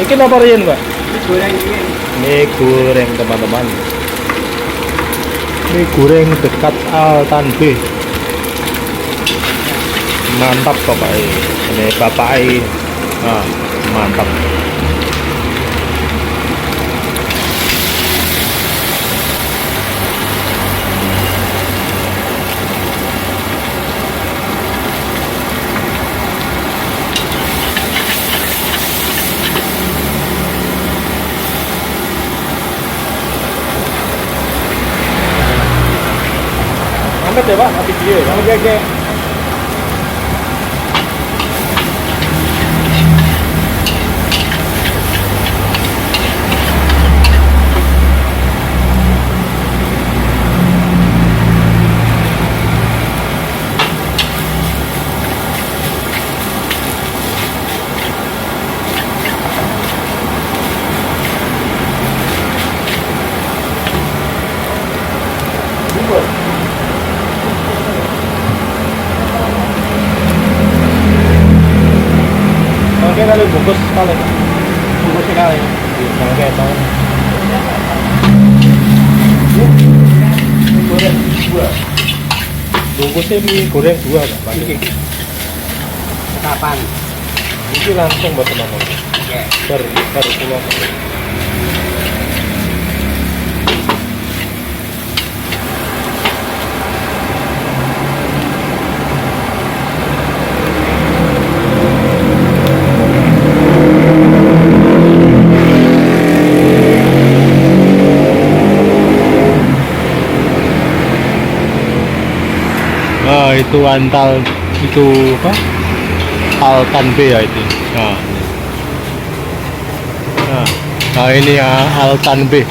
Ini apa Rian, Mbak? Ini goreng ini. Mie goreng teman-teman. Mie goreng dekat Altan B. Mantap pokoknya. Ini bapak mantap. Angkat ya Pak, habis dia. Oke. Oke, kali bungkus kali. Bungkus sekali. Oke, tahu. Goreng dua. Bungkusnya mie goreng dua, Pak. Kapan? Ini langsung buat teman-teman. Oke. Baru pulang. Nah, itu antal itu apa? Altan B ya itu. Nah ini ya Altan B.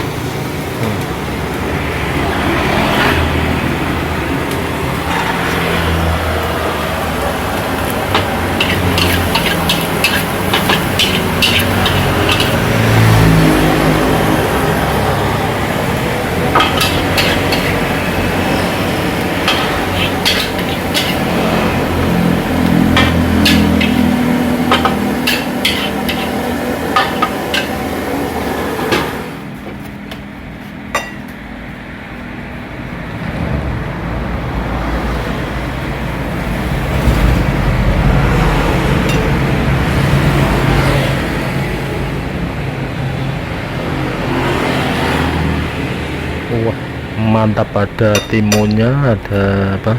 Wah, mantap, ada timunnya, ada apa?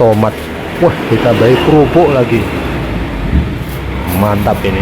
Tomat. Wah, ditambahi kerupuk lagi. Mantap ini.